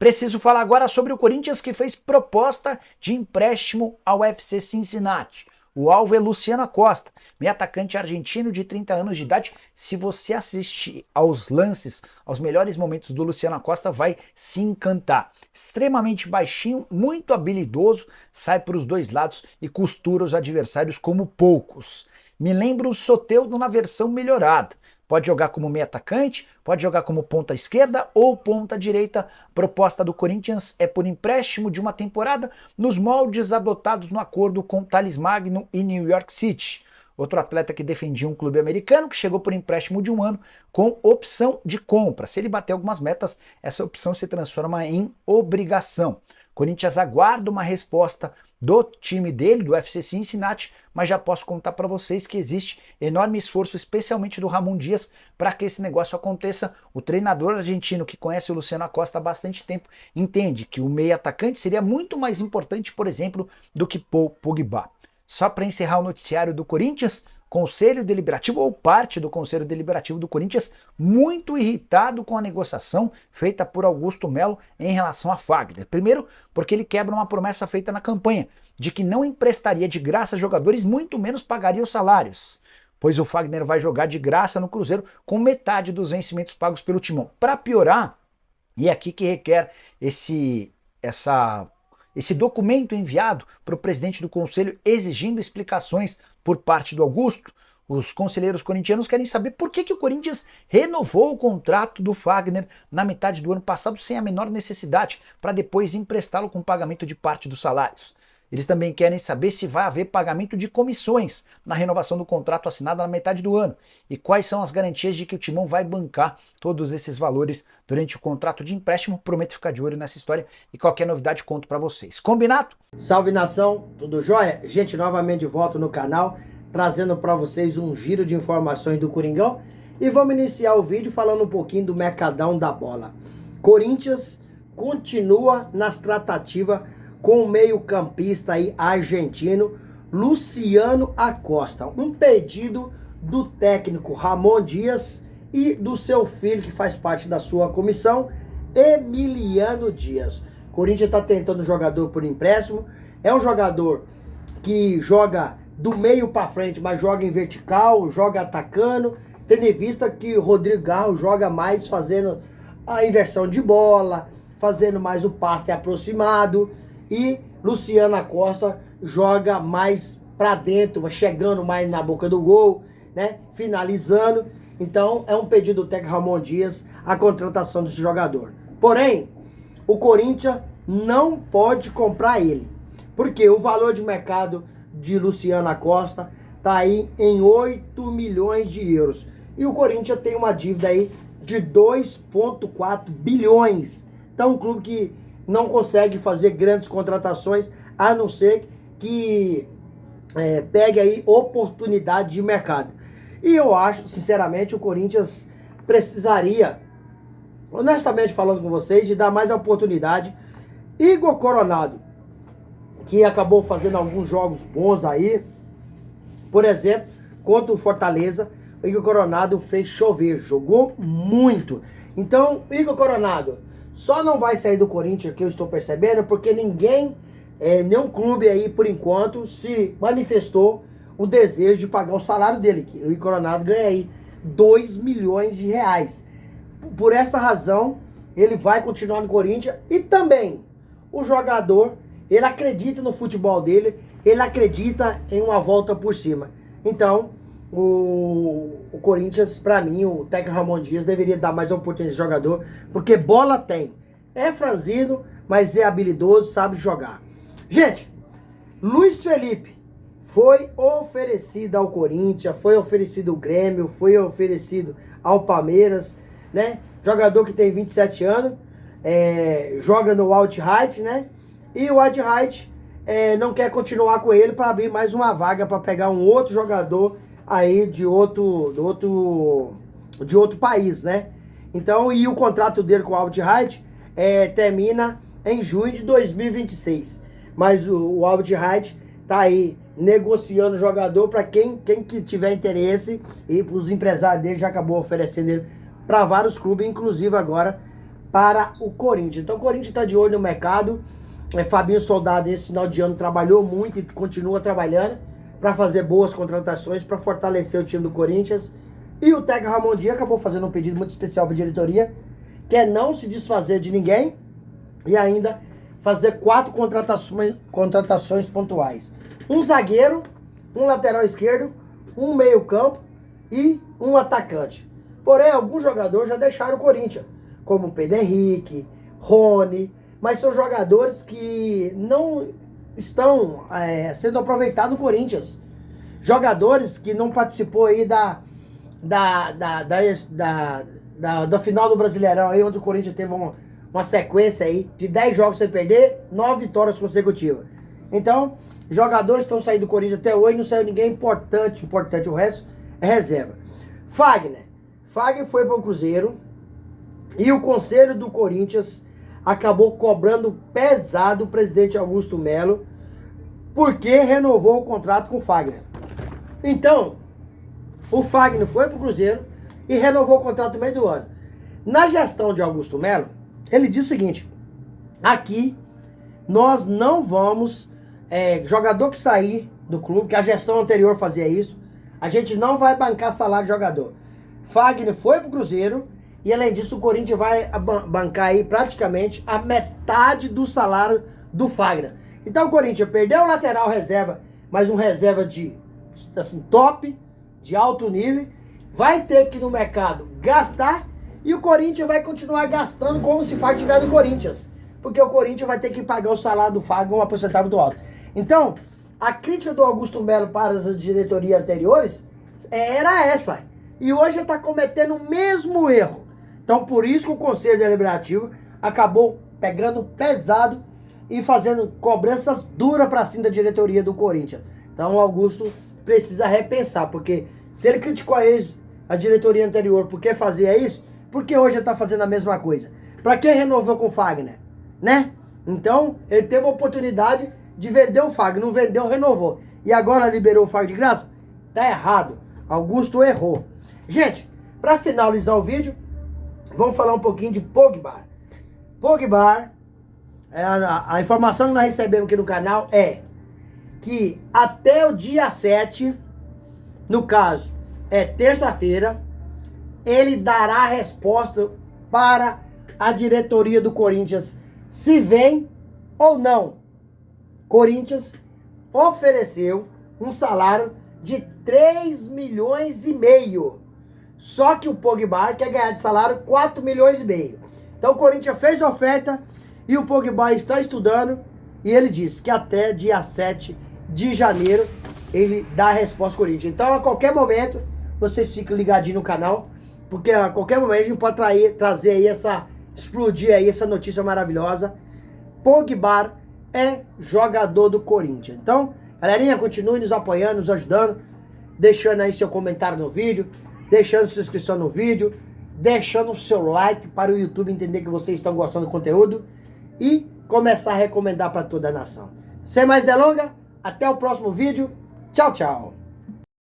Preciso falar agora sobre o Corinthians que fez proposta de empréstimo ao FC Cincinnati. O alvo é Luciano Acosta, meio atacante argentino de 30 anos de idade. Se você assistir aos lances, aos melhores momentos do Luciano Acosta, vai se encantar. Extremamente baixinho, muito habilidoso, sai para os dois lados e costura os adversários como poucos. Me lembra o Soteldo na versão melhorada. Pode jogar como meio atacante, pode jogar como ponta esquerda ou ponta direita. A proposta do Corinthians é por empréstimo de uma temporada nos moldes adotados no acordo com Thales Magno e New York City. Outro atleta que defendia um clube americano que chegou por empréstimo de 1 ano com opção de compra. Se ele bater algumas metas, essa opção se transforma em obrigação. Corinthians aguarda uma resposta do time dele, do FC Cincinnati, mas já posso contar para vocês que existe enorme esforço, especialmente do Ramon Dias, para que esse negócio aconteça. O treinador argentino que conhece o Luciano Acosta há bastante tempo entende que o meio atacante seria muito mais importante, por exemplo, do que Paul Pogba. Só para encerrar o noticiário do Corinthians, Conselho Deliberativo ou parte do Conselho Deliberativo do Corinthians muito irritado com a negociação feita por Augusto Melo em relação a Fagner. Primeiro, porque ele quebra uma promessa feita na campanha de que não emprestaria de graça jogadores, muito menos pagaria os salários, pois o Fagner vai jogar de graça no Cruzeiro com metade dos vencimentos pagos pelo Timão. Para piorar, e é aqui que requer esse documento enviado para o presidente do Conselho exigindo explicações por parte do Augusto, os conselheiros corintianos querem saber por que o Corinthians renovou o contrato do Fagner na metade do ano passado sem a menor necessidade, para depois emprestá-lo com pagamento de parte dos salários. Eles também querem saber se vai haver pagamento de comissões na renovação do contrato assinado na metade do ano e quais são as garantias de que o Timão vai bancar todos esses valores durante o contrato de empréstimo. Prometo ficar de olho nessa história e qualquer novidade conto para vocês. Combinado? Salve nação, tudo jóia? Gente, novamente de volta no canal, trazendo para vocês um giro de informações do Coringão e vamos iniciar o vídeo falando um pouquinho do mercadão da bola. Corinthians continua nas tratativas com o meio-campista aí argentino Luciano Acosta. Um pedido do técnico Ramon Dias e do seu filho, que faz parte da sua comissão, Emiliano Dias. Corinthians está tentando um jogador por empréstimo. É um jogador que joga do meio para frente, mas joga em vertical, joga atacando. Tendo em vista que o Rodrigo Garro joga mais fazendo a inversão de bola, fazendo mais o passe aproximado. E Luciano Acosta joga mais para dentro, chegando mais na boca do gol, né? Finalizando. Então é um pedido do técnico Ramon Dias a contratação desse jogador. Porém, o Corinthians não pode comprar ele, porque o valor de mercado de Luciano Acosta está aí em 8 milhões de euros. E o Corinthians tem uma dívida aí de 2,4 bilhões. Então um clube que não consegue fazer grandes contratações, a não ser que pegue aí oportunidade de mercado. E eu acho, sinceramente, o Corinthians precisaria, honestamente falando com vocês, de dar mais oportunidade. Igor Coronado, que acabou fazendo alguns jogos bons aí, por exemplo, contra o Fortaleza, o Igor Coronado fez chover, jogou muito. Então, Igor Coronado só não vai sair do Corinthians, que eu estou percebendo, porque nenhum clube aí, por enquanto, se manifestou o desejo de pagar o salário dele. O Igor Coronado ganha aí 2 milhões de reais. Por essa razão, ele vai continuar no Corinthians. E também, o jogador, ele acredita no futebol dele, ele acredita em uma volta por cima. Então, o Corinthians, para mim, o técnico Ramon Dias deveria dar mais oportunidade de jogador, porque bola tem. É franzino, mas é habilidoso, sabe jogar. Gente, Luiz Felipe foi oferecido ao Corinthians, foi oferecido ao Grêmio, foi oferecido ao Palmeiras, né? Jogador que tem 27 anos, joga no Al-Ittihad, né? E o Al-Ittihad não quer continuar com ele para abrir mais uma vaga para pegar um outro jogador aí de outro país, né? Então, e o contrato dele com o Al-Ittihad termina em junho de 2026. Mas o Al-Ittihad tá aí negociando o jogador para quem que tiver interesse, e os empresários dele já acabou oferecendo ele para vários clubes, inclusive agora para o Corinthians. Então o Corinthians está de olho no mercado. Fabinho Soldado esse final de ano trabalhou muito e continua trabalhando para fazer boas contratações, para fortalecer o time do Corinthians. E o técnico Ramon Dias acabou fazendo um pedido muito especial para a diretoria, que é não se desfazer de ninguém e ainda fazer 4 contratações pontuais. Um zagueiro, um lateral esquerdo, um meio-campo e um atacante. Porém, alguns jogadores já deixaram o Corinthians, como Pedro Henrique, Rony, mas são jogadores que não estão sendo aproveitados no Corinthians. Jogadores que não participou aí da final do Brasileirão, aí, onde o Corinthians teve uma sequência aí de 10 jogos sem perder, 9 vitórias consecutivas. Então, jogadores estão saindo do Corinthians até hoje, não saiu ninguém importante, o resto é reserva. Fagner foi para o Cruzeiro e o Conselho do Corinthians acabou cobrando pesado o presidente Augusto Melo, porque renovou o contrato com o Fagner. Então, o Fagner foi para o Cruzeiro e renovou o contrato no meio do ano. Na gestão de Augusto Melo, ele disse o seguinte: aqui nós não vamos, jogador que sair do clube, que a gestão anterior fazia isso, a gente não vai bancar salário de jogador. Fagner foi para o Cruzeiro e, além disso, o Corinthians vai bancar aí praticamente a metade do salário do Fagner. Então o Corinthians perdeu o lateral reserva, mas um reserva de assim, top, de alto nível, vai ter que ir no mercado gastar e o Corinthians vai continuar gastando como se Fagner tiver do Corinthians. Porque o Corinthians vai ter que pagar o salário do Fagner uma porcentagem muito alta. Então, a crítica do Augusto Melo para as diretorias anteriores era essa. E hoje está cometendo o mesmo erro. Então, por isso que o Conselho Deliberativo acabou pegando pesado e fazendo cobranças duras para cima da diretoria do Corinthians. Então, o Augusto precisa repensar, porque se ele criticou a diretoria anterior porque fazia isso, porque hoje ele está fazendo a mesma coisa? Para que renovou com o Fagner? Né? Então, ele teve a oportunidade de vender o Fagner, não vendeu, renovou. E agora liberou o Fagner de graça? Tá errado. Augusto errou. Gente, para finalizar o vídeo, vamos falar um pouquinho de Pogba. Pogba, a informação que nós recebemos aqui no canal é que até o dia 7, no caso, terça-feira, ele dará a resposta para a diretoria do Corinthians se vem ou não. Corinthians ofereceu um salário de 3,5 milhões. Só que o Pogba quer ganhar de salário 4,5 milhões. Então o Corinthians fez a oferta e o Pogba está estudando e ele disse que até dia 7 de janeiro ele dá a resposta ao Corinthians. Então a qualquer momento vocês ficam ligadinhos no canal, porque a qualquer momento a gente pode trazer aí explodir aí essa notícia maravilhosa. Pogba é jogador do Corinthians. Então, galerinha, continue nos apoiando, nos ajudando, deixando aí seu comentário no vídeo, deixando sua inscrição no vídeo, deixando o seu like para o YouTube entender que vocês estão gostando do conteúdo e começar a recomendar para toda a nação. Sem mais delongas, até o próximo vídeo. Tchau, tchau.